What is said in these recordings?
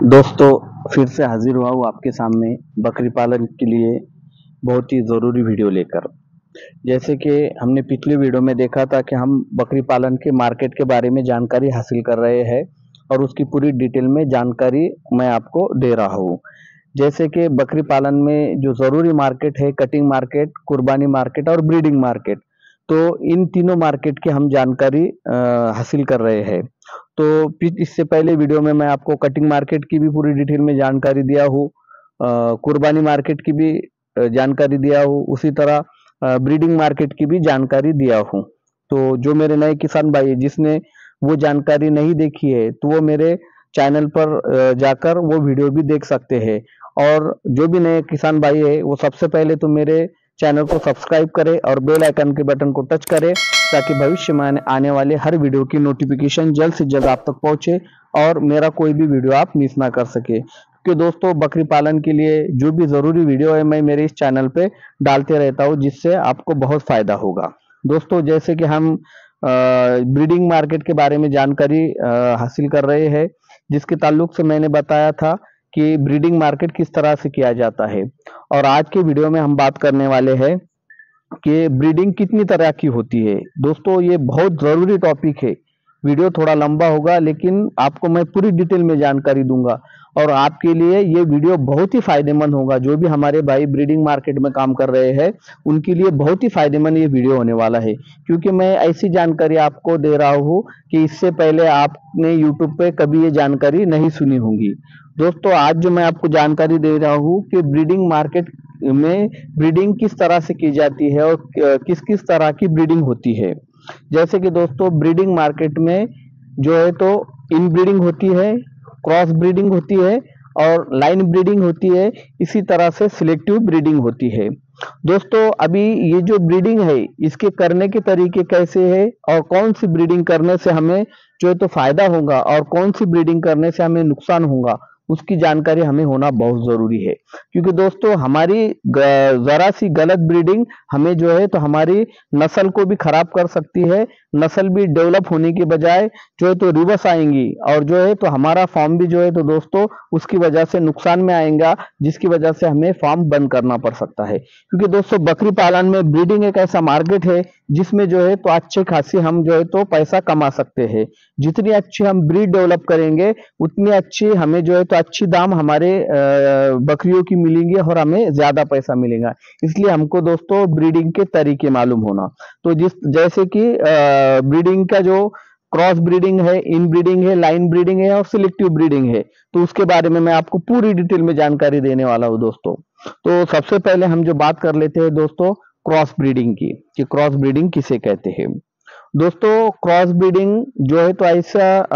दोस्तों, फिर से हाजिर हुआ हूँ आपके सामने बकरी पालन के लिए बहुत ही ज़रूरी वीडियो लेकर। जैसे कि हमने पिछले वीडियो में देखा था कि हम बकरी पालन के मार्केट के बारे में जानकारी हासिल कर रहे हैं और उसकी पूरी डिटेल में जानकारी मैं आपको दे रहा हूँ। जैसे कि बकरी पालन में जो ज़रूरी मार्केट है, कटिंग मार्केट, कुर्बानी मार्केट और ब्रीडिंग मार्केट। तो इन तीनों मार्केट की हम जानकारी हासिल कर रहे हैं। तो इससे पहले वीडियो में मैं आपको कटिंग मार्केट की भी पूरी डिटेल में जानकारी दिया हूँ, कुर्बानी मार्केट की भी जानकारी दिया हूँ, उसी तरह ब्रीडिंग मार्केट की भी जानकारी दिया हूँ। तो जो मेरे नए किसान भाई है, जिसने वो जानकारी नहीं देखी है, तो वो मेरे चैनल पर जाकर वो वीडियो भी देख सकते हैं। और जो भी नए किसान भाई है, वो सबसे पहले तो मेरे चैनल को सब्सक्राइब करें और बेल आइकन के बटन को टच करें, ताकि भविष्य में आने वाले हर वीडियो की नोटिफिकेशन जल्द से जल्द आप तक पहुंचे और मेरा कोई भी वीडियो आप मिस ना कर सके। क्योंकि दोस्तों, बकरी पालन के लिए जो भी ज़रूरी वीडियो है, मैं मेरे इस चैनल पे डालते रहता हूँ, जिससे आपको बहुत फ़ायदा होगा। दोस्तों, जैसे कि हम ब्रीडिंग मार्केट के बारे में जानकारी हासिल कर रहे हैं, जिसके ताल्लुक से मैंने बताया था कि ब्रीडिंग मार्केट किस तरह से किया जाता है। और आज के वीडियो में हम बात करने वाले हैं कि ब्रीडिंग कितनी तरह की होती है। दोस्तों, ये बहुत ज़रूरी टॉपिक है। वीडियो थोड़ा लंबा होगा, लेकिन आपको मैं पूरी डिटेल में जानकारी दूंगा और आपके लिए ये वीडियो बहुत ही फायदेमंद होगा। जो भी हमारे भाई ब्रीडिंग मार्केट में काम कर रहे हैं, उनके लिए बहुत ही फायदेमंद ये वीडियो होने वाला है, क्योंकि मैं ऐसी जानकारी आपको दे रहा हूँ कि इससे पहले आपने यूट्यूब पे कभी ये जानकारी नहीं सुनी होगी। दोस्तों, आज जो मैं आपको जानकारी दे रहा हूँ कि ब्रीडिंग मार्केट में ब्रीडिंग किस तरह से की जाती है और किस किस तरह की ब्रीडिंग होती है। जैसे कि दोस्तों, ब्रीडिंग मार्केट में जो है तो इन ब्रीडिंग होती है, क्रॉस ब्रीडिंग होती है और लाइन ब्रीडिंग होती है। इसी तरह से सिलेक्टिव ब्रीडिंग होती है। दोस्तों, अभी ये जो ब्रीडिंग है, इसके करने के तरीके कैसे है और कौन सी ब्रीडिंग करने से हमें जो है तो फायदा होगा और कौन सी ब्रीडिंग करने से हमें नुकसान होगा, उसकी जानकारी हमें होना बहुत जरूरी है। क्योंकि दोस्तों, हमारी जरा सी गलत ब्रीडिंग हमें जो है तो हमारी नस्ल को भी खराब कर सकती है। नस्ल भी डेवलप होने के बजाय जो है तो रिवर्स आएंगी और जो है तो हमारा फार्म भी जो है तो दोस्तों उसकी वजह से नुकसान में आएगा, जिसकी वजह से हमें फार्म बंद करना पड़ सकता है। क्योंकि दोस्तों, बकरी पालन में ब्रीडिंग एक ऐसा मार्केट है जिसमें जो है तो अच्छे खासी हम जो है तो पैसा कमा सकते हैं। जितनी अच्छी हम ब्रीड डेवलप करेंगे, उतनी अच्छी हमें जो है तो अच्छी दाम हमारे बकरियों की मिलेंगी और हमें ज्यादा पैसा मिलेगा। इसलिए हमको दोस्तों ब्रीडिंग के तरीके मालूम होना। तो जैसे कि ब्रीडिंग का जो क्रॉस ब्रीडिंग है, इन ब्रीडिंग है, लाइन ब्रीडिंग है और सिलेक्टिव ब्रीडिंग है, तो उसके बारे में मैं आपको पूरी डिटेल में जानकारी देने वाला हूँ दोस्तों। तो सबसे पहले हम जो बात कर लेते हैं दोस्तों क्रॉस ब्रीडिंग की, कि क्रॉस ब्रीडिंग किसे कहते हैं। दोस्तों, क्रॉस ब्रीडिंग जो है तो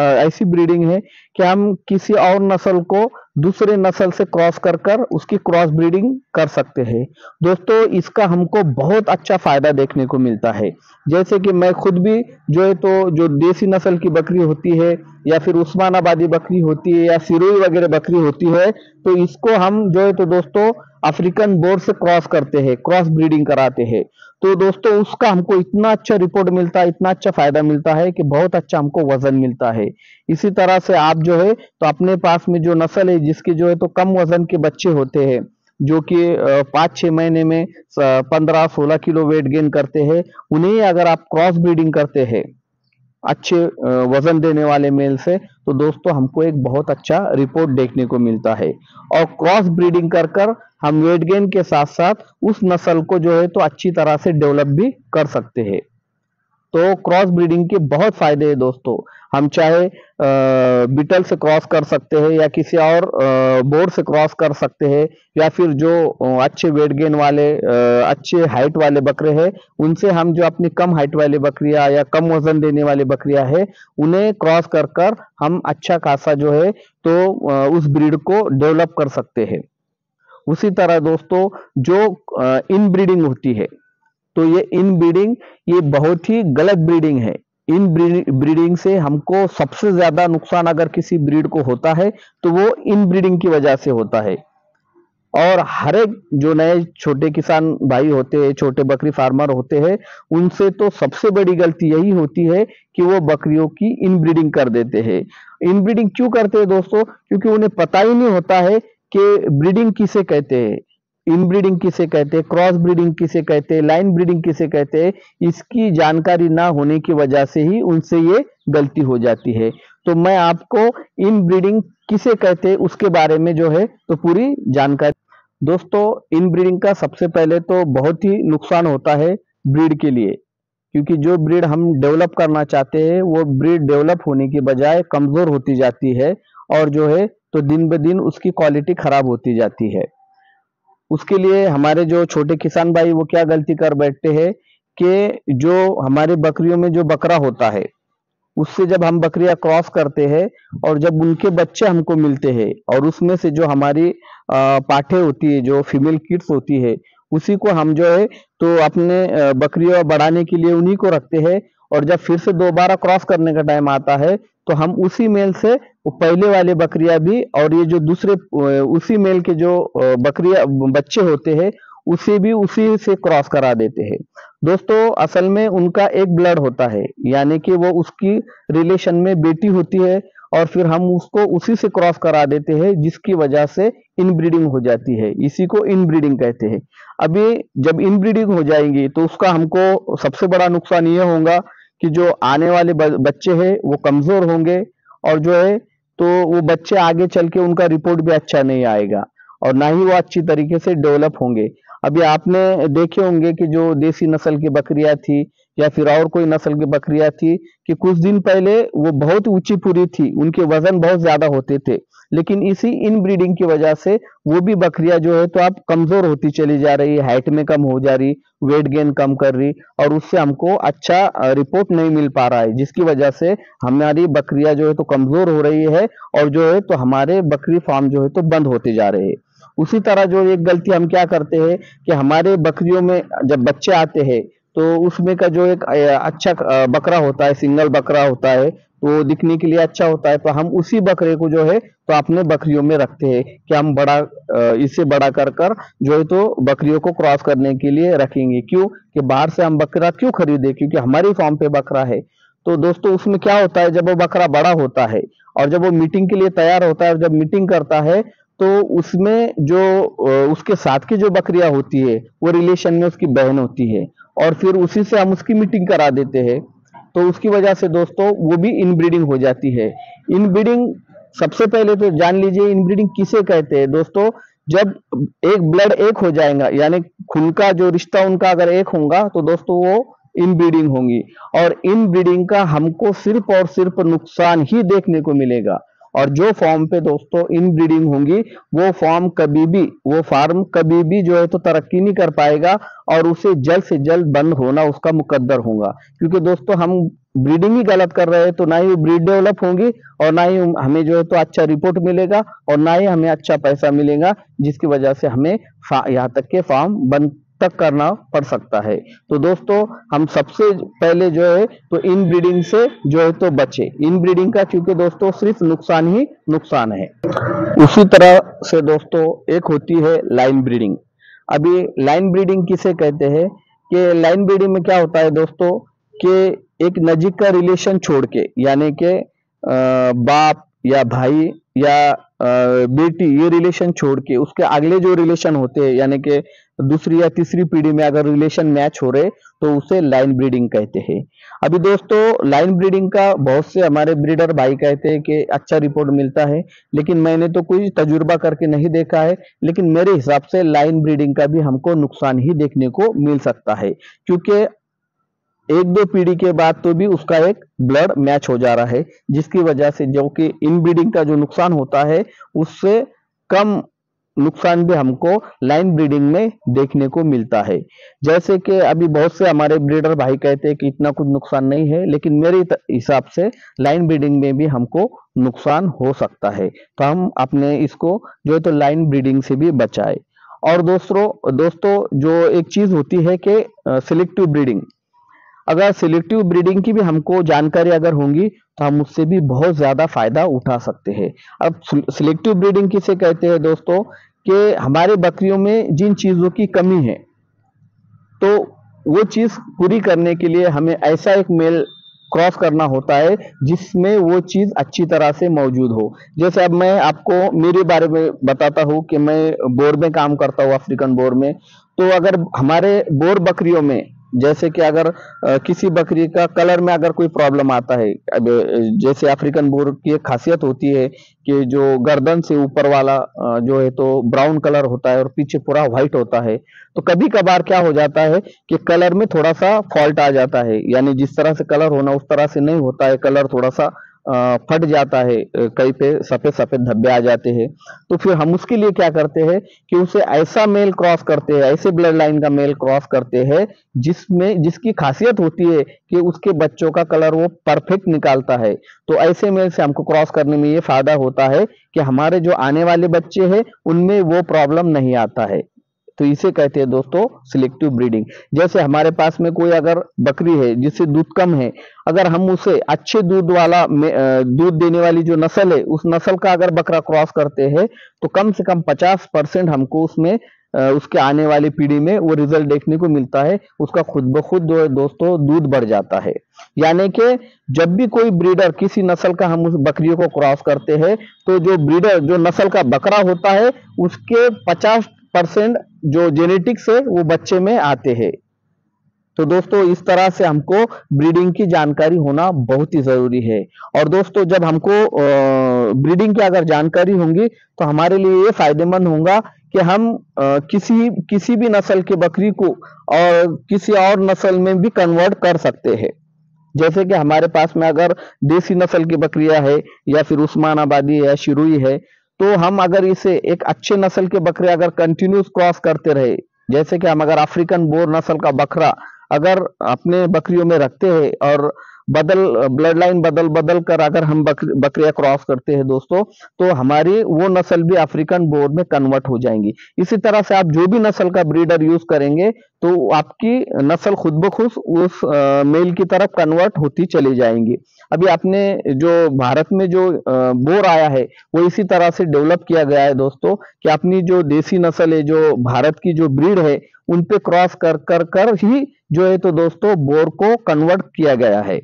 ऐसी ब्रीडिंग है कि हम किसी और नस्ल को दूसरे नस्ल से क्रॉस कर कर उसकी क्रॉस ब्रीडिंग कर सकते हैं। दोस्तों, इसका हमको बहुत अच्छा फायदा देखने को मिलता है। जैसे कि मैं खुद भी जो है तो जो देसी नस्ल की बकरी होती है या फिर उस्मानाबादी बकरी होती है या सिरोही वगैरह बकरी होती है, तो इसको हम जो है तो दोस्तों अफ्रीकन बोर से क्रॉस करते हैं, क्रॉस ब्रीडिंग कराते हैं। तो दोस्तों, उसका हमको इतना अच्छा रिपोर्ट मिलता है, इतना अच्छा फायदा मिलता है कि बहुत अच्छा हमको वजन मिलता है। इसी तरह से आप जो है तो अपने पास में जो नस्ल है, जिसके जो है तो कम वजन के बच्चे होते हैं, जो कि 5-6 महीने में 15-16 किलो वेट गेन करते हैं, उन्हें अगर आप क्रॉस ब्रीडिंग करते हैं अच्छे वजन देने वाले मेल से, तो दोस्तों हमको एक बहुत अच्छा रिपोर्ट देखने को मिलता है। और क्रॉस ब्रीडिंग कर कर हम वेट गेन के साथ साथ उस नस्ल को जो है तो अच्छी तरह से डेवलप भी कर सकते हैं। तो क्रॉस ब्रीडिंग के बहुत फायदे हैं दोस्तों। हम चाहे बीटल से क्रॉस कर सकते हैं या किसी और बोर से क्रॉस कर सकते हैं, या फिर जो अच्छे वेट गेन वाले अच्छे हाइट वाले बकरे हैं, उनसे हम जो अपनी कम हाइट वाली बकरियां या कम वजन देने वाली बकरियां हैं, उन्हें क्रॉस कर कर हम अच्छा खासा जो है तो उस ब्रीड को डेवलप कर सकते हैं। उसी तरह दोस्तों, जो इन ब्रीडिंग होती है, तो ये इन ब्रीडिंग ये बहुत ही गलत ब्रीडिंग है। इन ब्रीडिंग से हमको सबसे ज्यादा नुकसान अगर किसी ब्रीड को होता है, तो वो इन ब्रीडिंग की वजह से होता है। और हर एक जो नए छोटे किसान भाई होते हैं, छोटे बकरी फार्मर होते हैं, उनसे तो सबसे बड़ी गलती यही होती है कि वो बकरियों की इनब्रीडिंग कर देते हैं। इनब्रीडिंग क्यों करते हैं दोस्तों? क्योंकि उन्हें पता ही नहीं होता है कि ब्रीडिंग किसे कहते हैं, इनब्रीडिंग किसे कहते हैं, क्रॉस ब्रीडिंग किसे कहते हैं, लाइन ब्रीडिंग किसे कहते हैं। इसकी जानकारी ना होने की वजह से ही उनसे ये गलती हो जाती है। तो मैं आपको इनब्रीडिंग किसे कहते हैं उसके बारे में जो है तो पूरी जानकारी। दोस्तों, इनब्रीडिंग का सबसे पहले तो बहुत ही नुकसान होता है ब्रीड के लिए, क्योंकि जो ब्रीड हम डेवलप करना चाहते हैं वो ब्रीड डेवलप होने की बजाय कमजोर होती जाती है, और जो है तो दिन ब दिन उसकी क्वालिटी खराब होती जाती है। उसके लिए हमारे जो छोटे किसान भाई वो क्या गलती कर बैठते हैं कि जो हमारे बकरियों में जो बकरा होता है उससे जब हम बकरियां क्रॉस करते हैं और जब उनके बच्चे हमको मिलते हैं और उसमें से जो हमारी पाठे होती है, जो फीमेल किड्स होती है, उसी को हम जो है तो अपने बकरियां बढ़ाने के लिए उन्हीं को रखते हैं। और जब फिर से दोबारा क्रॉस करने का टाइम आता है तो हम उसी मेल से वो पहले वाले बकरियां भी और ये जो दूसरे उसी मेल के जो बकरियां बच्चे होते हैं उसे भी उसी से क्रॉस करा देते हैं। दोस्तों, असल में उनका एक ब्लड होता है, यानी कि वो उसकी रिलेशन में बेटी होती है और फिर हम उसको उसी से क्रॉस करा देते हैं, जिसकी वजह से इनब्रीडिंग हो जाती है। इसी को इनब्रीडिंग कहते हैं। अभी जब इनब्रीडिंग हो जाएंगी तो उसका हमको सबसे बड़ा नुकसान ये होगा कि जो आने वाले बच्चे हैं वो कमजोर होंगे, और जो है तो वो बच्चे आगे चल के उनका रिपोर्ट भी अच्छा नहीं आएगा और ना ही वो अच्छी तरीके से डेवलप होंगे। अभी आपने देखे होंगे कि जो देसी नस्ल की बकरियां थी या फिर और कोई नस्ल की बकरियां थी कि कुछ दिन पहले वो बहुत ऊंची पूरी थी, उनके वजन बहुत ज्यादा होते थे, लेकिन इसी इन ब्रीडिंग की वजह से वो भी बकरियां जो है तो अब कमजोर होती चली जा रही है, हाइट में कम हो जा रही, वेट गेन कम कर रही, और उससे हमको अच्छा रिपोर्ट नहीं मिल पा रहा है, जिसकी वजह से हमारी बकरियां जो है तो कमजोर हो रही है और जो है तो हमारे बकरी फार्म जो है तो बंद होते जा रहे हैं। उसी तरह जो एक गलती हम क्या करते हैं कि हमारे बकरियों में जब बच्चे आते हैं तो उसमें का जो एक अच्छा बकरा होता है, सिंगल बकरा होता है, तो दिखने के लिए अच्छा होता है, तो हम उसी बकरे को जो है तो अपने बकरियों में रखते हैं कि हम बड़ा इससे बड़ा कर कर जो है तो बकरियों को क्रॉस करने के लिए रखेंगे। क्यों कि बाहर से हम बकरा क्यों खरीदे, क्योंकि हमारी फार्म पे बकरा है। तो दोस्तों, उसमें क्या होता है, जब वो बकरा बड़ा होता है और जब वो मीटिंग के लिए तैयार होता है और जब मीटिंग करता है तो उसमें जो उसके साथ की जो बकरियां होती है वो रिलेशन में उसकी बहन होती है, और फिर उसी से हम उसकी मीटिंग करा देते हैं। तो उसकी वजह से दोस्तों वो भी इनब्रीडिंग हो जाती है। इनब्रीडिंग सबसे पहले तो जान लीजिए इनब्रीडिंग किसे कहते हैं दोस्तों। जब एक ब्लड एक हो जाएगा, यानी खून का जो रिश्ता उनका अगर एक होगा तो दोस्तों वो इनब्रीडिंग होंगी, और इनब्रीडिंग का हमको सिर्फ और सिर्फ नुकसान ही देखने को मिलेगा। और जो फॉर्म पे दोस्तों इन ब्रीडिंग होंगी वो फार्म कभी भी जो है तो तरक्की नहीं कर पाएगा, और उसे जल्द से जल्द बंद होना उसका मुकद्दर होगा। क्योंकि दोस्तों हम ब्रीडिंग ही गलत कर रहे हैं, तो ना ही वो ब्रीड डेवलप होंगी और ना ही हमें जो है तो अच्छा रिपोर्ट मिलेगा और ना ही हमें अच्छा पैसा मिलेगा, जिसकी वजह से हमें यहाँ तक के फार्म बंद तक करना पड़ सकता है। तो दोस्तों, हम सबसे पहले जो है तो इन ब्रीडिंग से जो है तो बचे, इन ब्रीडिंग का, क्योंकि दोस्तों सिर्फ नुकसान ही नुकसान है। उसी तरह से दोस्तों एक होती है लाइन ब्रीडिंग। अभी लाइन ब्रीडिंग किसे कहते हैं कि लाइन ब्रीडिंग में क्या होता है दोस्तों कि एक नजीक का रिलेशन छोड़ के, यानी कि बाप या भाई या बेटी, ये रिलेशन छोड़ के उसके अगले जो रिलेशन होते हैं, यानी कि दूसरी या तीसरी पीढ़ी में अगर रिलेशन मैच हो रहे तो उसे लाइन ब्रीडिंग कहते हैं। अभी दोस्तों लाइन ब्रीडिंग का बहुत से हमारे ब्रीडर भाई कहते हैं कि अच्छा रिपोर्ट मिलता है, लेकिन मैंने तो कोई तजुर्बा करके नहीं देखा है। लेकिन मेरे हिसाब से लाइन ब्रीडिंग का भी हमको नुकसान ही देखने को मिल सकता है, क्योंकि एक दो पीढ़ी के बाद तो भी उसका एक ब्लड मैच हो जा रहा है, जिसकी वजह से जो कि इन ब्रीडिंग का जो नुकसान होता है उससे कम नुकसान भी हमको लाइन ब्रीडिंग में देखने को मिलता है। जैसे कि अभी बहुत से हमारे ब्रीडर भाई कहते हैं कि इतना कुछ नुकसान नहीं है, लेकिन मेरे हिसाब से लाइन ब्रीडिंग में भी हमको नुकसान हो सकता है, तो हम अपने इसको जो है तो लाइन ब्रीडिंग से भी बचाए। और दोस्तों जो एक चीज होती है कि सिलेक्टिव ब्रीडिंग, अगर सिलेक्टिव ब्रीडिंग की भी हमको जानकारी अगर होंगी तो हम उससे भी बहुत ज्यादा फायदा उठा सकते हैं। अब सिलेक्टिव ब्रीडिंग किसे कहते हैं दोस्तों कि हमारे बकरियों में जिन चीजों की कमी है, तो वो चीज पूरी करने के लिए हमें ऐसा एक मेल क्रॉस करना होता है जिसमें वो चीज अच्छी तरह से मौजूद हो। जैसे अब मैं आपको मेरे बारे में बताता हूँ कि मैं बोर में काम करता हूँ, अफ्रीकन बोर में। तो अगर हमारे बोर बकरियों में जैसे कि अगर किसी बकरी का कलर में अगर कोई प्रॉब्लम आता है, अब जैसे अफ्रीकन बोर की एक खासियत होती है कि जो गर्दन से ऊपर वाला जो है तो ब्राउन कलर होता है और पीछे पूरा व्हाइट होता है। तो कभी कभार क्या हो जाता है कि कलर में थोड़ा सा फॉल्ट आ जाता है, यानी जिस तरह से कलर होना उस तरह से नहीं होता है, कलर थोड़ा सा फट जाता है, कहीं पे सफेद सफेद धब्बे आ जाते हैं। तो फिर हम उसके लिए क्या करते हैं कि उसे ऐसा मेल क्रॉस करते हैं, ऐसे ब्लड लाइन का मेल क्रॉस करते हैं जिसमें जिसकी खासियत होती है कि उसके बच्चों का कलर वो परफेक्ट निकालता है। तो ऐसे मेल से हमको क्रॉस करने में ये फायदा होता है कि हमारे जो आने वाले बच्चे हैं उनमें वो प्रॉब्लम नहीं आता है। तो इसे कहते हैं दोस्तों सिलेक्टिव ब्रीडिंग। जैसे हमारे पास में कोई अगर बकरी है जिससे दूध कम है, अगर हम उसे अच्छे दूध वाला दूध देने वाली जो नस्ल है उस नस्ल का अगर बकरा क्रॉस करते हैं तो कम से कम 50% हमको उसमें उसके आने वाली पीढ़ी में वो रिजल्ट देखने को मिलता है। उसका खुद ब खुद जो है दोस्तों दूध बढ़ जाता है। यानी कि जब भी कोई ब्रीडर किसी नस्ल का हम उस बकरियों को क्रॉस करते हैं तो जो ब्रीडर जो नस्ल का बकरा होता है उसके 50% जो जेनेटिक्स है वो बच्चे में आते हैं। तो दोस्तों इस तरह से हमको ब्रीडिंग की जानकारी होना बहुत ही जरूरी है। और दोस्तों जब हमको ब्रीडिंग की अगर जानकारी होंगी तो हमारे लिए ये फायदेमंद होगा कि हम किसी भी नस्ल के बकरी को और किसी और नस्ल में भी कन्वर्ट कर सकते हैं। जैसे कि हमारे पास में अगर देसी नस्ल की बकरियां है या फिर उस्मानाबादी या शिरुई है, तो हम अगर इसे एक अच्छे नस्ल के बकरे अगर कंटिन्यूस क्रॉस करते रहे, जैसे कि हम अगर अफ्रीकन बोर नस्ल का बकरा अगर अपने बकरियों में रखते हैं और ब्लड लाइन बदल बदल कर अगर हम बकरियां क्रॉस करते हैं दोस्तों, तो हमारी वो नस्ल भी अफ्रीकन बोर में कन्वर्ट हो जाएंगी। इसी तरह से आप जो भी नस्ल का ब्रीडर यूज करेंगे तो आपकी नस्ल खुद ब खुद उस मेल की तरफ कन्वर्ट होती चली जाएंगी। अभी आपने जो भारत में जो बोर आया है वो इसी तरह से डेवलप किया गया है दोस्तों, कि अपनी जो देसी नस्ल है जो भारत की जो ब्रीड है उन पे क्रॉस कर कर कर ही जो है तो दोस्तों बोर को कन्वर्ट किया गया है।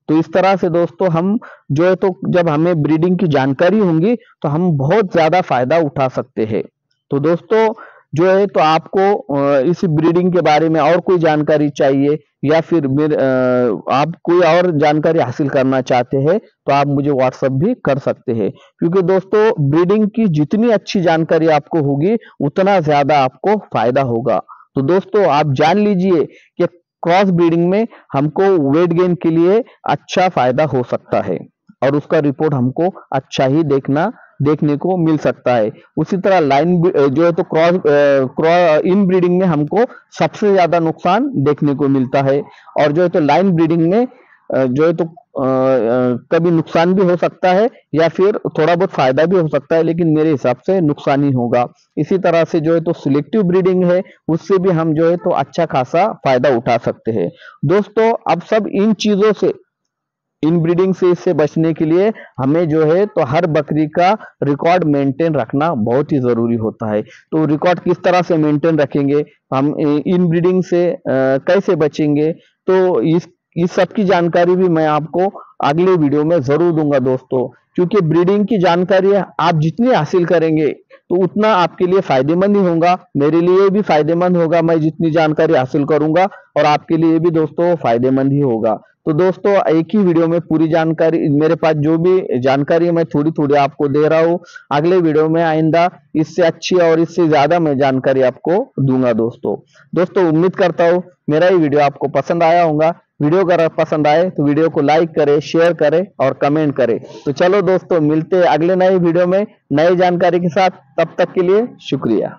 तो इस तरह से दोस्तों हम जो है तो जब हमें ब्रीडिंग की जानकारी होंगी तो हम बहुत ज्यादा फायदा उठा सकते हैं। तो दोस्तों जो है तो आपको इस ब्रीडिंग के बारे में और कोई जानकारी चाहिए या फिर आप कोई और जानकारी हासिल करना चाहते हैं तो आप मुझे व्हाट्सएप भी कर सकते हैं, क्योंकि दोस्तों ब्रीडिंग की जितनी अच्छी जानकारी आपको होगी उतना ज्यादा आपको फायदा होगा। तो दोस्तों आप जान लीजिए कि क्रॉस ब्रीडिंग में हमको वेट गेन के लिए अच्छा फायदा हो सकता है और उसका रिपोर्ट हमको अच्छा ही देखने को मिल सकता है। उसी तरह लाइन जो है तो क्रॉस इन ब्रीडिंग में हमको सबसे ज्यादा नुकसान देखने को मिलता है, और जो है तो लाइन ब्रीडिंग में जो है तो कभी नुकसान भी हो सकता है या फिर थोड़ा बहुत फायदा भी हो सकता है, लेकिन मेरे हिसाब से नुकसान ही होगा। इसी तरह से जो है तो सिलेक्टिव ब्रीडिंग है उससे भी हम जो है तो अच्छा खासा फायदा उठा सकते हैं। दोस्तों अब सब इन चीजों से इन ब्रीडिंग से इससे बचने के लिए हमें जो है तो हर बकरी का रिकॉर्ड मेंटेन रखना बहुत ही जरूरी होता है। तो रिकॉर्ड किस तरह से मेंटेन रखेंगे, हम इन ब्रीडिंग से कैसे बचेंगे, तो इस सब की जानकारी भी मैं आपको अगले वीडियो में जरूर दूंगा दोस्तों। क्योंकि ब्रीडिंग की जानकारी आप जितनी हासिल करेंगे तो उतना आपके लिए फायदेमंद ही होगा, मेरे लिए भी फायदेमंद होगा मैं जितनी जानकारी हासिल करूंगा, और आपके लिए भी दोस्तों फायदेमंद ही होगा। तो दोस्तों एक ही वीडियो में पूरी जानकारी, मेरे पास जो भी जानकारी है मैं थोड़ी थोड़ी आपको दे रहा हूँ। अगले वीडियो में आइंदा इससे अच्छी और इससे ज्यादा मैं जानकारी आपको दूंगा दोस्तों उम्मीद करता हूँ मेरा ये वीडियो आपको पसंद आया होगा। वीडियो अगर पसंद आए तो वीडियो को लाइक करें, शेयर करें और कमेंट करें। तो चलो दोस्तों मिलते हैं अगले नए वीडियो में नई जानकारी के साथ, तब तक के लिए शुक्रिया।